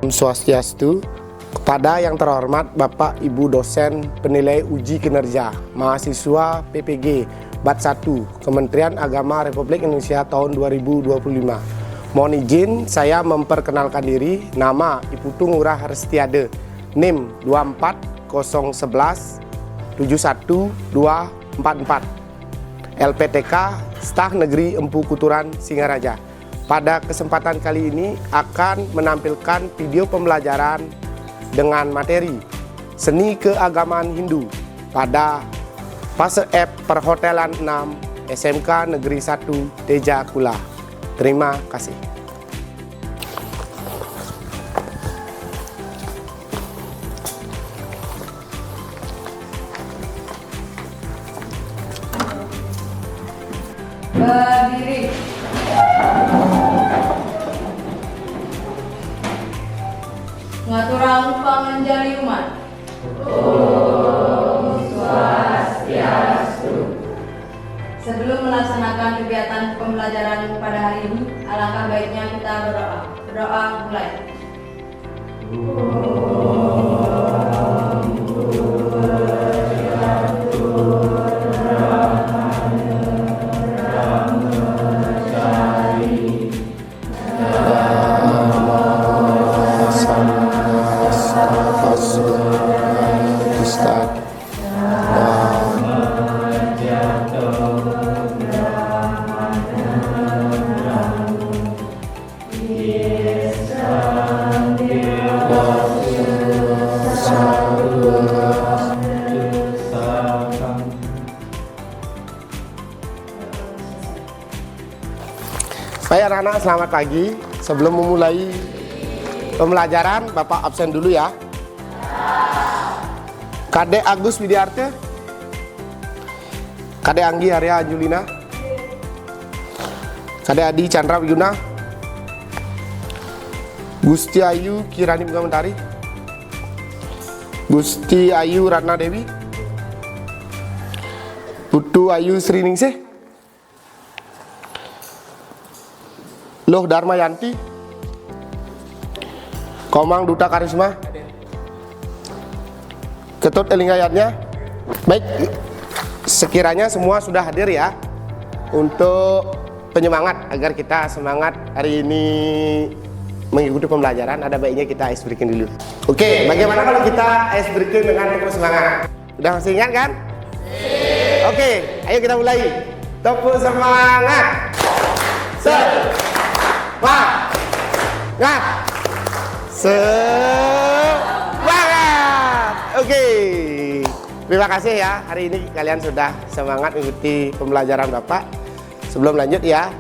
Swastiastu. Kepada yang terhormat Bapak Ibu dosen penilai uji kinerja mahasiswa PPG Bat 1 Kementerian Agama Republik Indonesia tahun 2025. Mohon izin saya memperkenalkan diri. Nama Iputu Ngurah Restiade, NIM 24011 71244, LPTK Staf Negeri Empu Kuturan Singaraja. Pada kesempatan kali ini akan menampilkan video pembelajaran dengan materi Seni Keagamaan Hindu pada fase F Perhotelan 6 SMK Negeri 1 Teja Kula. Terima kasih. Berdiri. Ngaturang panganjali umat. Om Swastiastu. Sebelum melaksanakan kegiatan pembelajaran pada hari ini, alangkah baiknya kita berdoa. Berdoa mulai. Baik anak-anak, selamat pagi. Sebelum memulai pembelajaran, Bapak absen dulu ya. Kadek Agus Widiarte, Kadek Anggi Arya Anjulina, Kadek Adi Chandra Wiguna, Gusti Ayu Kirani Bunga Mentari, Gusti Ayu Ratna Dewi, Putu Ayu Sri Ningsih, Loh Dharma Yanti, Komang Duta Karisma, Ketut Elingayatnya. Baik, sekiranya semua sudah hadir ya, untuk penyemangat agar kita semangat hari ini mengikuti pembelajaran, ada baiknya kita ice breaking dulu. Oke, bagaimana kalau kita ice breaking dengan tepuk semangat? Udah masih ingat kan? Oke, ayo kita mulai. Tepuk semangat. Semangat. Oke, terima kasih ya. Hari ini kalian sudah semangat mengikuti pembelajaran Bapak. Sebelum lanjut ya,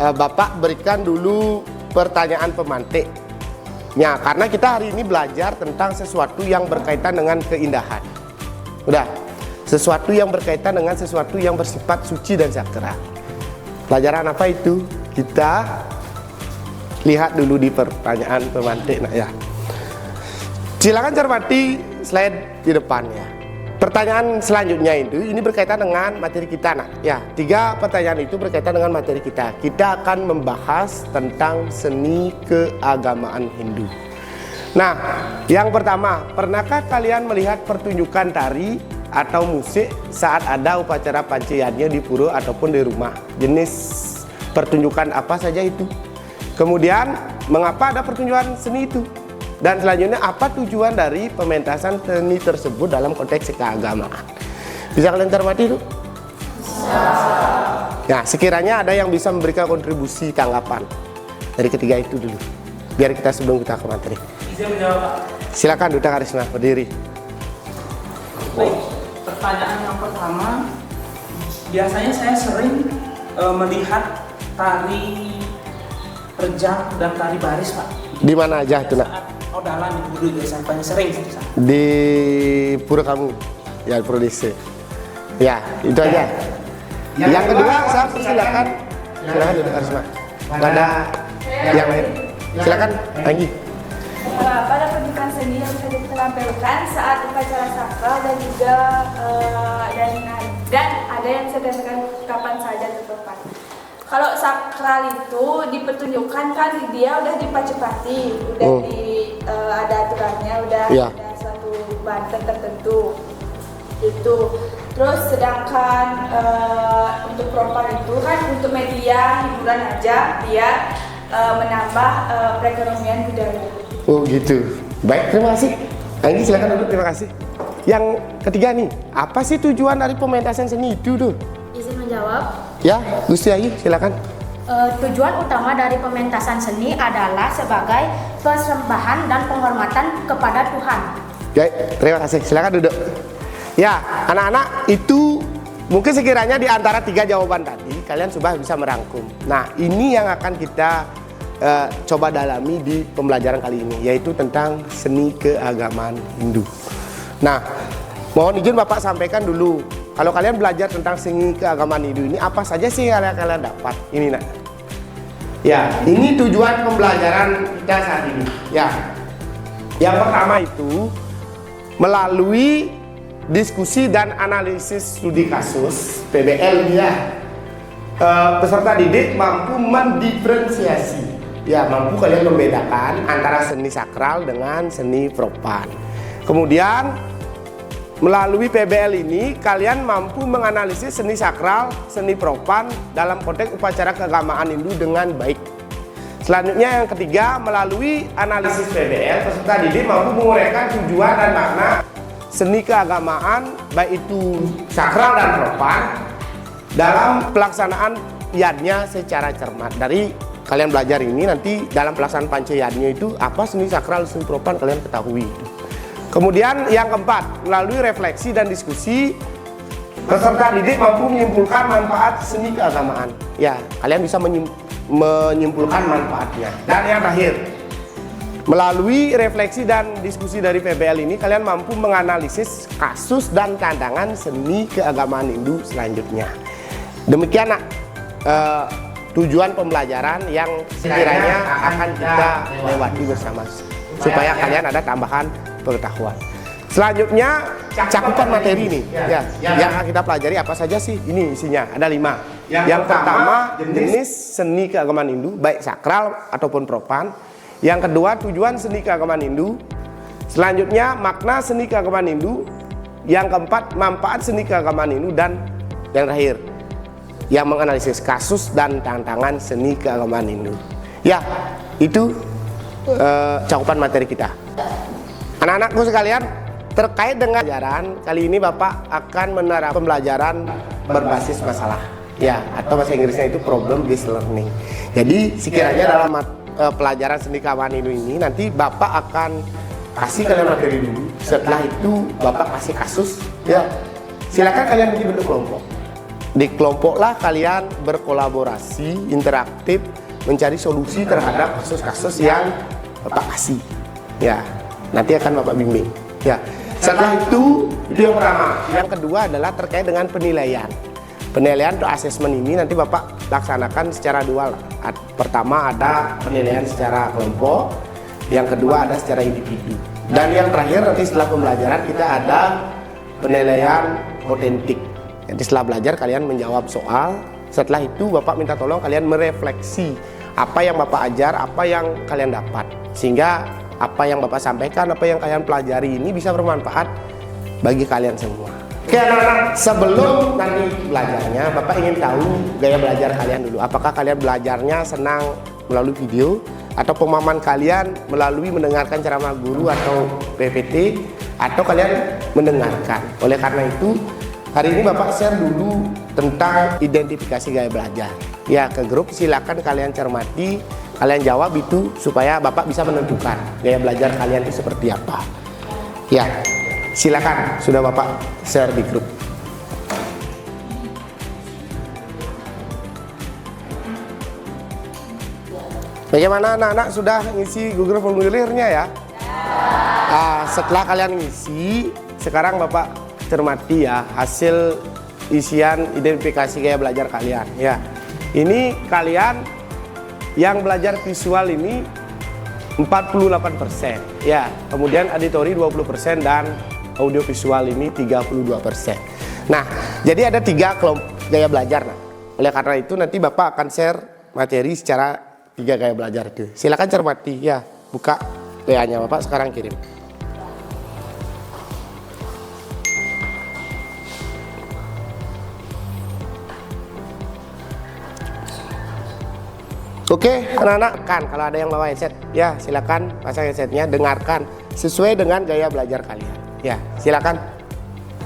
Bapak berikan dulu pertanyaan pemantik. Ya, karena kita hari ini belajar tentang sesuatu yang berkaitan dengan keindahan. Udah, sesuatu yang berkaitan dengan sesuatu yang bersifat suci dan sakral. Pelajaran apa itu? Kita lihat dulu di pertanyaan pemantik nak ya. Silakan cermati slide di depan ya. Pertanyaan selanjutnya itu ini berkaitan dengan materi kita nak ya. 3 pertanyaan itu berkaitan dengan materi kita. Kita akan membahas tentang seni keagamaan Hindu. Nah, yang pertama, pernahkah kalian melihat pertunjukan tari atau musik saat ada upacara pancayanya di pura ataupun di rumah? Jenis pertunjukan apa saja itu? Kemudian, mengapa ada pertunjukan seni itu? Dan selanjutnya, apa tujuan dari pementasan seni tersebut dalam konteks keagamaan? Bisa kalian cermati itu? Bisa. Nah, sekiranya ada yang bisa memberikan kontribusi tanggapan dari ketiga itu dulu, biar kita sebelum kita ke materi. Bisa menjawab, Pak. Silakan Duta Karisma, berdiri. Baik, pertanyaan yang pertama, biasanya saya sering melihat tari rejang dan tari baris, Pak. Di mana aja itu nak? Odalan di Pura biasanya paling sering. Di pura kamu, ya pura desa. Ya, itu aja. Yang kedua, saya persilakan. Silakan Duta Karisma. Ada yang lain? Silakan, Anggi. Pada pertunjukan seni yang bisa ditampilkan saat upacara sakral dan juga dan ada yang bisa ditampilkan kapan saja atau tepat. kalau sakral itu dipertunjukkan kan dia udah dipacipati, udah ada aturannya, udah Iya. ada suatu banten tertentu itu. Terus sedangkan untuk propam itu kan untuk media hiburan aja, biar menambah perekonomian budaya. Oh gitu. Baik, terima kasih. Anggi silakan duduk, terima kasih. Yang ketiga nih, apa sih tujuan dari pementasan seni itu tuh? Izin menjawab. Ya, Gusti Ayu silakan. Tujuan utama dari pementasan seni adalah sebagai persembahan dan penghormatan kepada Tuhan. Baik, terima kasih. Silakan duduk. Ya, anak-anak, itu mungkin sekiranya di antara 3 jawaban tadi kalian sudah bisa merangkum. Nah, ini yang akan kita coba dalami di pembelajaran kali ini, yaitu tentang seni keagamaan Hindu. Nah, mohon izin Bapak sampaikan dulu, kalau kalian belajar tentang seni keagamaan Hindu ini, apa saja sih yang kalian dapat? Ini nak. Ya, ini tujuan pembelajaran kita saat ini. Ya, yang pertama itu melalui diskusi dan analisis studi kasus (PBL) ya, peserta didik mampu mendiferensiasi. Ya, mampu kalian membedakan antara seni sakral dengan seni profan. Kemudian melalui PBL ini kalian mampu menganalisis seni sakral, seni profan dalam konteks upacara keagamaan Hindu dengan baik. Selanjutnya yang ketiga, melalui analisis PBL peserta didik mampu menguraikan tujuan dan makna seni keagamaan baik itu sakral dan profan dalam pelaksanaan yadnya secara cermat. Dari kalian belajar ini, nanti dalam pelaksanaan pancayadnya itu apa seni sakral, seni profan kalian ketahui. Kemudian yang keempat, melalui refleksi dan diskusi peserta didik mampu menyimpulkan manfaat seni keagamaan. Ya, kalian bisa menyimpulkan manfaatnya. Dan yang terakhir, melalui refleksi dan diskusi dari PBL ini kalian mampu menganalisis kasus dan tantangan seni keagamaan Hindu selanjutnya. Demikian nak, tujuan pembelajaran yang sekiranya akan kita lewati bersama supaya kalian ada tambahan pengetahuan. Selanjutnya cakupan materi nih ya, yang akan kita pelajari apa saja sih? Ini isinya ada 5. Yang pertama, jenis seni keagamaan Hindu baik sakral ataupun profan. Yang kedua, tujuan seni keagamaan Hindu. Selanjutnya, makna seni keagamaan Hindu. Yang keempat, manfaat seni keagamaan Hindu. Dan yang terakhir, yang menganalisis kasus dan tantangan seni keagamaan Hindu. Ya, itu cakupan materi kita. Anak-anakku sekalian, terkait dengan pembelajaran kali ini Bapak akan menerapkan pembelajaran berbasis masalah. Ya, atau bahasa Inggrisnya itu problem based learning. Jadi sekiranya dalam pelajaran seni keagamaan Hindu ini nanti Bapak akan kasih kalian materi dulu. Setelah itu Bapak kasih kasus. Ya, silakan kalian bikin bentuk kelompok. Di kelompoklah kalian berkolaborasi, interaktif, mencari solusi terhadap kasus-kasus yang Bapak kasih. Ya, nanti akan Bapak bimbing. Ya, setelah itu yang pertama. Yang kedua adalah terkait dengan penilaian. Penilaian atau asesmen ini nanti Bapak laksanakan secara dual. Pertama ada penilaian secara kelompok, yang kedua ada secara individu. Dan yang terakhir nanti setelah pembelajaran kita ada penilaian otentik. Jadi setelah belajar kalian menjawab soal. Setelah itu Bapak minta tolong kalian merefleksi apa yang Bapak ajar, apa yang kalian dapat. Sehingga apa yang Bapak sampaikan, apa yang kalian pelajari ini bisa bermanfaat bagi kalian semua. Oke anak-anak, sebelum nanti belajarnya Bapak ingin tahu gaya belajar kalian dulu. Apakah kalian belajarnya senang melalui video, atau pemahaman kalian melalui mendengarkan ceramah guru atau PPT, atau kalian mendengarkan. Oleh karena itu hari ini Bapak share dulu tentang identifikasi gaya belajar. Ya, ke grup silakan kalian cermati, kalian jawab itu supaya Bapak bisa menentukan gaya belajar kalian itu seperti apa. Ya, silakan sudah Bapak share di grup. Bagaimana anak-anak sudah ngisi Google Formulirnya ya? Nah, setelah kalian ngisi, sekarang Bapak cermati ya hasil isian identifikasi gaya belajar kalian ya. Ini kalian yang belajar visual ini 48% ya, kemudian auditori 20% dan audiovisual ini 32%. Nah, jadi ada 3 kelompok gaya belajar. Nah, Oleh karena itu nanti Bapak akan share materi secara 3 gaya belajar itu. Silakan cermati ya, buka WA-nya Bapak sekarang kirim. Oke, anak-anak kan kalau ada yang bawa headset, ya silakan pasang headsetnya, dengarkan sesuai dengan gaya belajar kalian. Ya, silakan.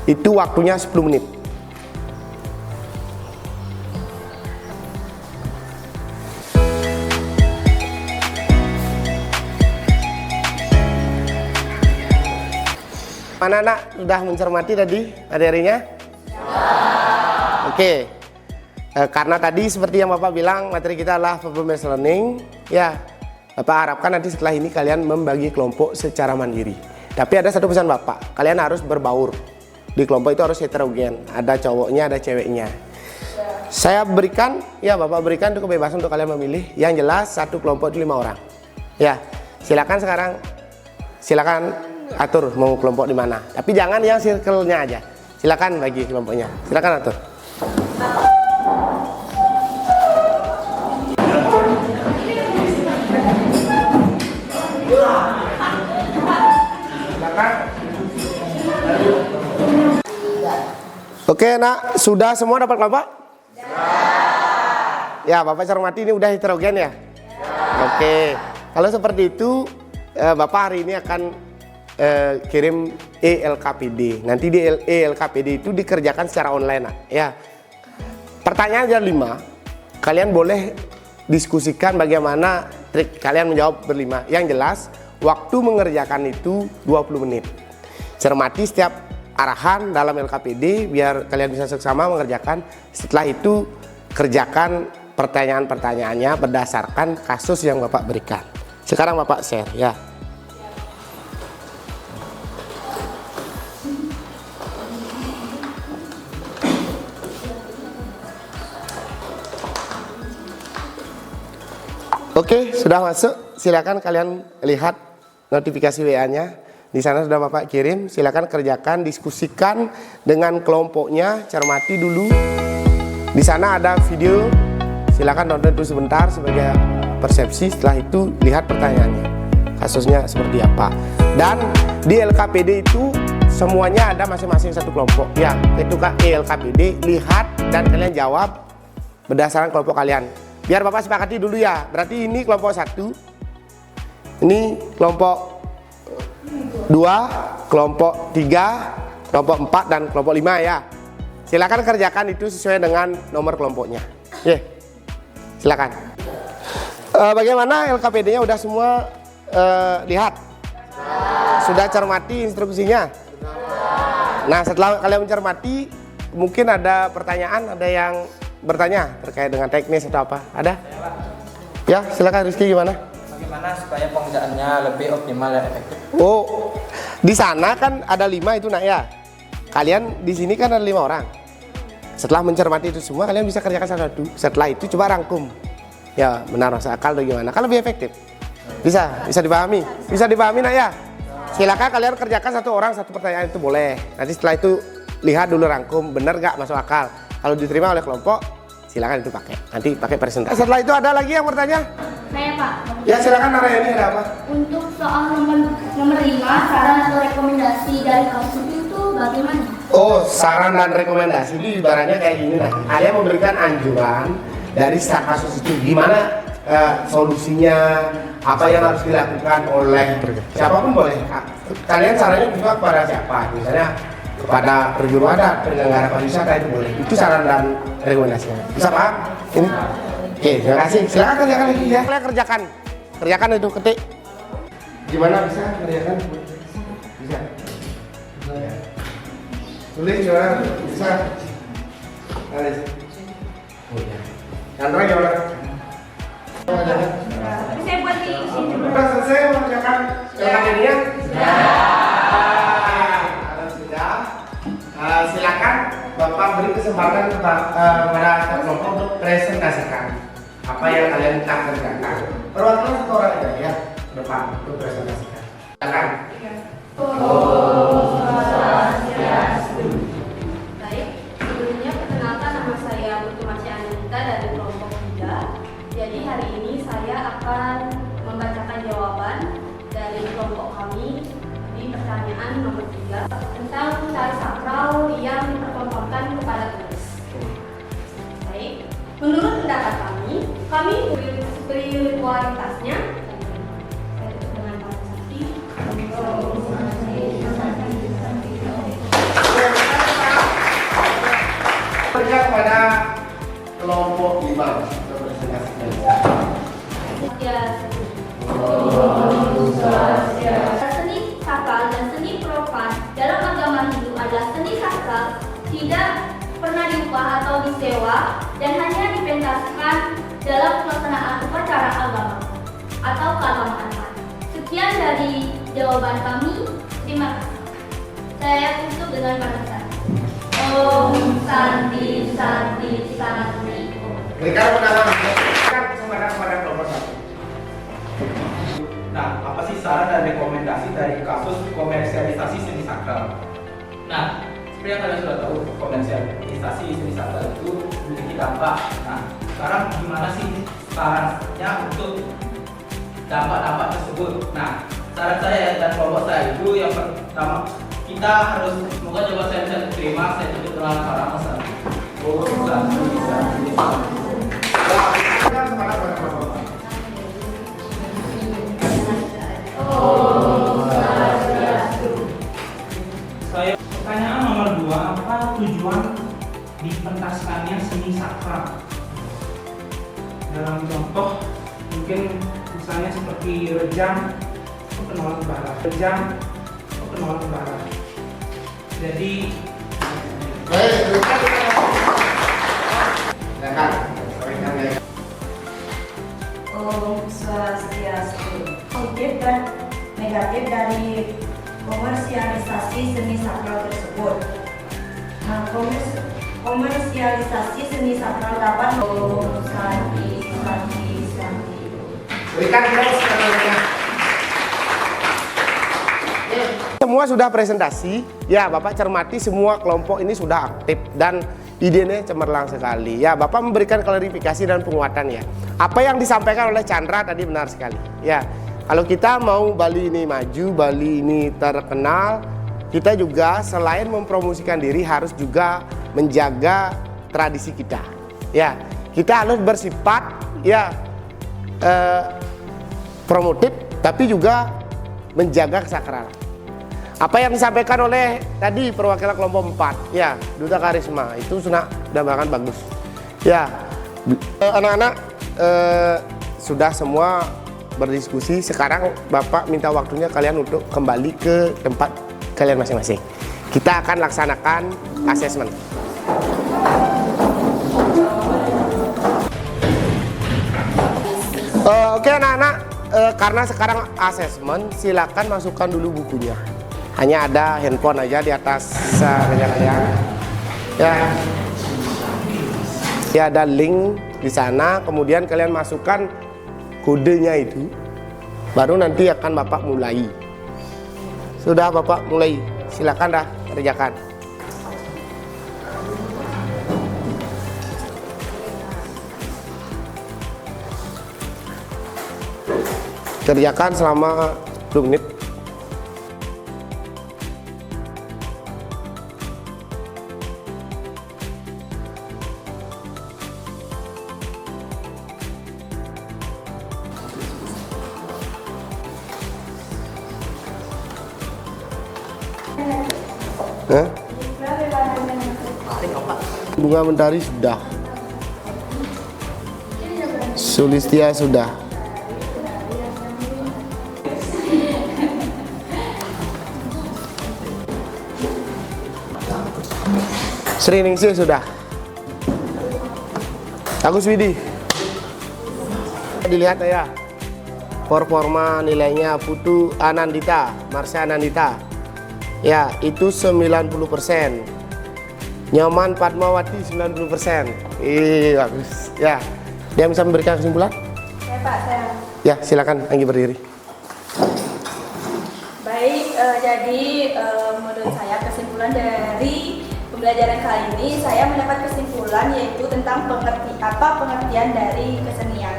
Itu waktunya 10 menit. Anak-anak sudah mencermati tadi materinya? Oke. Karena tadi seperti yang Bapak bilang, materi kita adalah performance learning. Ya, Bapak harapkan nanti setelah ini kalian membagi kelompok secara mandiri. Tapi ada satu pesan Bapak, kalian harus berbaur. Di kelompok itu harus heterogen, ada cowoknya, ada ceweknya. Saya berikan, ya Bapak berikan itu kebebasan untuk kalian memilih. Yang jelas satu kelompok itu 5 orang. Ya, silakan sekarang, silakan atur mau kelompok di mana. Tapi jangan yang circle-nya aja. Silakan bagi kelompoknya. Silakan atur. Oke, nak, sudah semua dapat kelompok? Ya, Bapak cermati ini udah heterogen ya? Oke, kalau seperti itu Bapak hari ini akan kirim ELKPD. Nanti di ELKPD itu dikerjakan secara online, nak. Ya. Pertanyaan ada 5. Kalian boleh diskusikan bagaimana trik kalian menjawab berlima. Yang jelas, waktu mengerjakan itu 20 menit. Cermati setiap arahan dalam LKPD biar kalian bisa seksama mengerjakan. Setelah itu kerjakan pertanyaan-pertanyaannya berdasarkan kasus yang Bapak berikan. Sekarang Bapak share ya. Oke, sudah masuk. Silakan kalian lihat notifikasi WA-nya. Di sana sudah Bapak kirim. Silakan kerjakan, diskusikan dengan kelompoknya. Cermati dulu. Di sana ada video. Silakan nonton dulu sebentar sebagai persepsi. Setelah itu lihat pertanyaannya. Kasusnya seperti apa. Dan di LKPD itu semuanya ada masing-masing satu kelompok. Ya, itu Kak LKPD. Lihat dan kalian jawab berdasarkan kelompok kalian. Biar Bapak sepakati dulu ya. Berarti ini kelompok 1. Ini kelompok 2, kelompok 3, kelompok 4 dan kelompok 5 ya. Silakan kerjakan itu sesuai dengan nomor kelompoknya. Ya. Silakan. Bagaimana LKPD-nya udah semua lihat? Sudah cermati instruksinya? Nah, setelah kalian mencermati, mungkin ada pertanyaan, ada yang bertanya terkait dengan teknis atau apa? Ada? Ya, silakan Rizky, gimana? Bagaimana supaya pengerjaannya lebih optimal dan efektif? Oh, di sana kan ada 5 itu nak ya. Kalian di sini kan ada 5 orang. Setelah mencermati itu semua, kalian bisa kerjakan satu-satu. Setelah itu coba rangkum. Ya, benar masuk akal atau gimana? Kan lebih efektif. Bisa dipahami? Bisa dipahami nak ya? Silakan kalian kerjakan satu orang satu pertanyaan itu boleh. Nanti setelah itu lihat dulu rangkum, benar gak masuk akal. Kalau diterima oleh kelompok, silakan itu pakai. Nanti pakai presentasi. Setelah itu ada lagi yang bertanya? Saya Pak. Ya silakan Narayani, ada apa? Untuk soal nomor 5, saran atau rekomendasi dari kasus itu bagaimana? Oh, saran dan rekomendasi itu ibaratnya kayak gini nah. Kalian memberikan anjuran dari start kasus itu gimana solusinya, apa yang harus dilakukan oleh siapapun boleh. Kalian sarannya juga kepada siapa? Misalnya kepada perjuru adat, penyelenggara pariwisata itu boleh. Itu saran dan rekomendasinya. Bisa paham? Ini. Oke, terima kasih. Silakan kerjakan lagi ya. Kalian kerjakan itu ketik. Gimana bisa kerjakan? Bisa. Tulis gimana? Bisa. Tulis. Oh iya. Chandra gimana? Tapi saya buat di sini. Sudah selesai mengerjakan ini ya? Silakan Bapak beri kesempatan kepada kelompok untuk presentasikan apa yang kalian telah kerjakan. Perwakilan satu orang aja ya depan untuk presentasikan. Silakan. Baik, sebelumnya perkenalkan nama saya Putu Masya Jadi hari ini saya akan membacakan jawaban dari kelompok kami di pertanyaan nomor 3 tentang tari sakral yang dipertontonkan kepada turis. Baik, menurut pendapat kami spiritualitasnya saya tutup dengan para sakti. Berikan kepada kelompok 5 representasikan. Seni sakral dan seni profan dalam agama Hindu adalah seni sakral tidak pernah diubah atau disewa dan hanya dipentaskan dalam pelaksanaan upacara agama atau keagamaan. Sekian dari jawaban kami. Terima kasih. Saya tutup dengan para Om Santi Santi Santi Om. Berikan kesempatan kepada kelompok 1. Nah, apa sih saran dan rekomendasi dari kasus komersialisasi seni sakral? Nah, seperti yang kalian sudah tahu, komersialisasi seni sakral itu memiliki dampak. Nah, sekarang gimana sih sarannya untuk dampak-dampak tersebut? Nah, saran saya dan kelompok saya itu yang pertama, kita harus, semoga jawaban saya bisa diterima, saya tutup dengan para pesan. Saya pertanyaan nomor 2, apa tujuan dipentaskannya seni sakral? Dalam contoh mungkin misalnya seperti rejang penolak bara, jadi Om Swastiastu. Positif dan negatif dari komersialisasi seni sakral tersebut. Nah, komersialisasi seni sakral dapat Om Santi Santi Santi. Berikan kepada semua sudah presentasi, ya Bapak cermati semua kelompok ini sudah aktif dan idenya cemerlang sekali. Ya Bapak memberikan klarifikasi dan penguatan ya. Apa yang disampaikan oleh Chandra tadi benar sekali. Ya, kalau kita mau Bali ini maju, Bali ini terkenal, kita juga selain mempromosikan diri harus juga menjaga tradisi kita. Ya, kita harus bersifat ya promotif, tapi juga menjaga kesakralan. Apa yang disampaikan oleh tadi perwakilan kelompok 4 ya, Duta Karisma itu sudah bahkan bagus ya. Anak-anak sudah semua berdiskusi. Sekarang Bapak minta waktunya kalian untuk kembali ke tempat kalian masing-masing. Kita akan laksanakan asesmen. Oke anak-anak, karena sekarang asesmen, silakan masukkan dulu bukunya. Hanya ada handphone aja di atas meja-meja. Ya. Ya ada link di sana, kemudian kalian masukkan kodenya itu. Baru nanti akan Bapak mulai. Sudah Bapak mulai. Silakan dah kerjakan. Kerjakan selama 10 menit. Bunga Mentari sudah. Sulistia sudah. Sri Ningsih sudah. Agus Widi. Dilihat ya. Performa nilainya Putu Anandita, Marsha Anandita. Ya, itu 90%. Nyoman Padmawati 90%. Bagus. Ya. Dia bisa memberikan kesimpulan? Ya Pak, saya. Ya, silakan Anggi berdiri. Baik, jadi menurut saya kesimpulan dari pembelajaran kali ini saya mendapat kesimpulan yaitu tentang pengertian dari kesenian.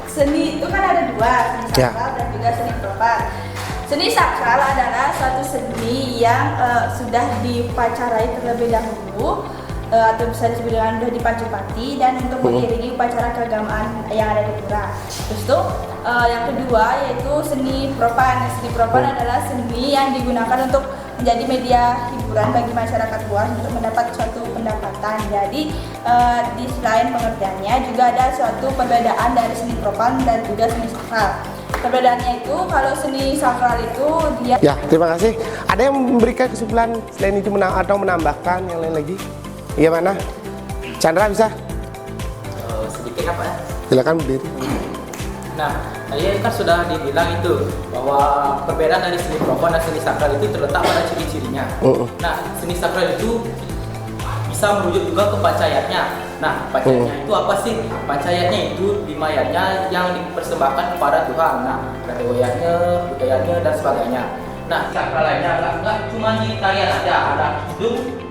seni itu kan ada dua, seni sakral dan juga seni profan. Seni sakral adalah suatu seni yang sudah diupacarai terlebih dahulu atau bisa disebut dengan sudah dipacupati dan untuk mengiringi upacara keagamaan yang ada di pura. Terus tuh yang kedua yaitu seni profan. Seni profan adalah seni yang digunakan untuk menjadi media hiburan bagi masyarakat luas untuk mendapat suatu pendapatan. Jadi di selain pengertiannya juga ada suatu perbedaan dari seni profan dan juga seni sakral. Perbedaannya itu kalau seni sakral itu dia. Ya, terima kasih. Ada yang memberikan kesimpulan selain itu atau menambahkan yang lain lagi? Gimana? Chandra bisa? Sedikit apa ya? Silakan berdiri. Nah, tadi kan sudah dibilang itu bahwa perbedaan dari seni profan dan seni sakral itu terletak pada ciri-cirinya. Nah, seni sakral itu bisa merujuk juga ke pancayatnya. Nah, pancayatnya itu apa sih? Pancayatnya itu 5 ayatnya yang dipersembahkan kepada Tuhan. Nah, kategorinya, budayanya dan sebagainya. Nah, sakral lainnya enggak cuma di tarian aja, ada hidung,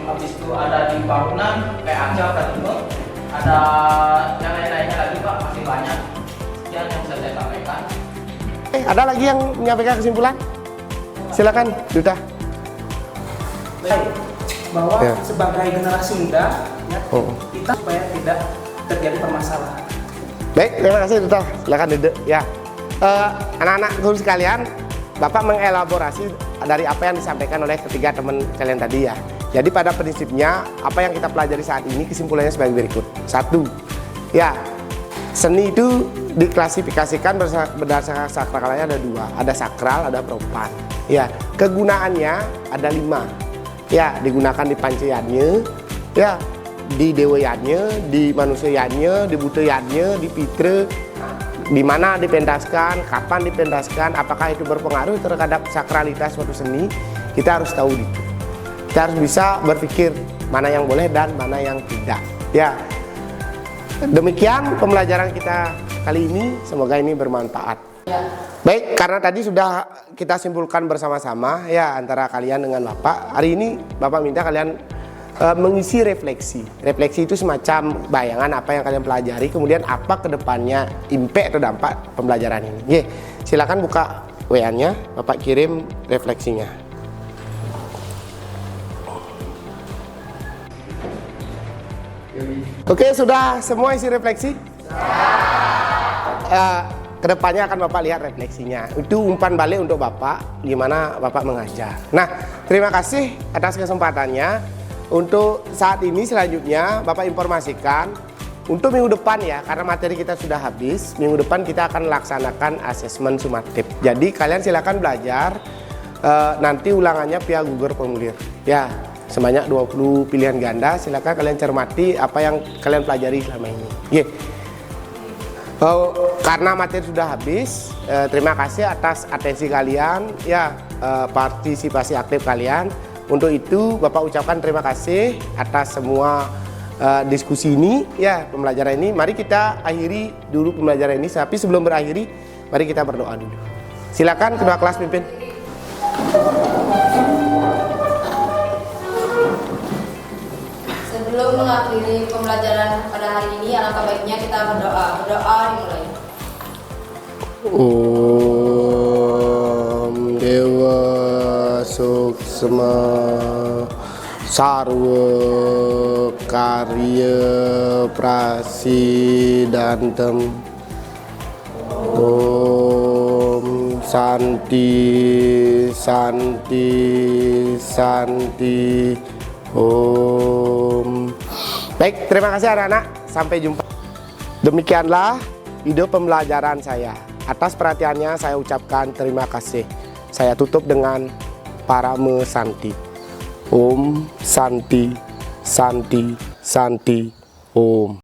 habis itu ada di bangunan kayak aja pratima, ada yang lain-lainnya lagi Pak, masih banyak. Sekian yang bisa saya sampaikan. Ada lagi yang menyampaikan kesimpulan? Silakan, Duta. Baik, bahwa sebagai generasi muda ya, kita supaya tidak terjadi permasalahan. Baik, terima kasih Duta. Silakan duduk. Ya, anak-anak guru sekalian, Bapak mengelaborasi dari apa yang disampaikan oleh ketiga teman kalian tadi ya. Jadi pada prinsipnya apa yang kita pelajari saat ini kesimpulannya sebagai berikut. 1. Ya, seni itu diklasifikasikan berdasarkan sakralnya ada 2. Ada sakral, ada profan. Ya, kegunaannya ada 5. Ya, digunakan di pancayannya, ya, di dewayannya, di manusianya, di budayannya, di pitra, di mana dipentaskan, kapan dipentaskan, apakah itu berpengaruh terhadap sakralitas suatu seni, kita harus tahu itu. Kita harus bisa berpikir mana yang boleh dan mana yang tidak. Ya, demikian pembelajaran kita kali ini. Semoga ini bermanfaat. Baik, karena tadi sudah kita simpulkan bersama-sama ya antara kalian dengan Bapak. Hari ini Bapak minta kalian mengisi refleksi. Refleksi itu semacam bayangan apa yang kalian pelajari, kemudian apa kedepannya impact atau dampak pembelajaran ini. Silakan buka WA-nya, Bapak kirim refleksinya. Oke, sudah semua isi refleksi? Kedepannya akan Bapak lihat refleksinya. Itu umpan balik untuk Bapak, gimana Bapak mengajar. Nah, terima kasih atas kesempatannya. Untuk saat ini selanjutnya Bapak informasikan untuk minggu depan ya, karena materi kita sudah habis. Minggu depan kita akan laksanakan asesmen sumatif. Jadi kalian silakan belajar. Nanti ulangannya via Google Formulir. Ya, sebanyak 20 pilihan ganda. Silakan kalian cermati apa yang kalian pelajari selama ini. Karena materi sudah habis, terima kasih atas atensi kalian, ya, partisipasi aktif kalian. Untuk itu Bapak ucapkan terima kasih atas semua diskusi ini, ya, pembelajaran ini. Mari kita akhiri dulu pembelajaran ini. Tapi sebelum berakhiri, mari kita berdoa dulu. Silakan kedua kelas pimpin. Sebelum mengakhiri pembelajaran pada hari ini, alangkah baiknya kita berdoa. Berdoa dimulai. Om Dewa Suksma Sarwa Karya Prasidantem. Om Santi Santi Santi Om. Baik, terima kasih anak-anak. Sampai jumpa. Demikianlah video pembelajaran saya. Atas perhatiannya saya ucapkan terima kasih. Saya tutup dengan Parame Santi. Om Santi Santi Santi Om.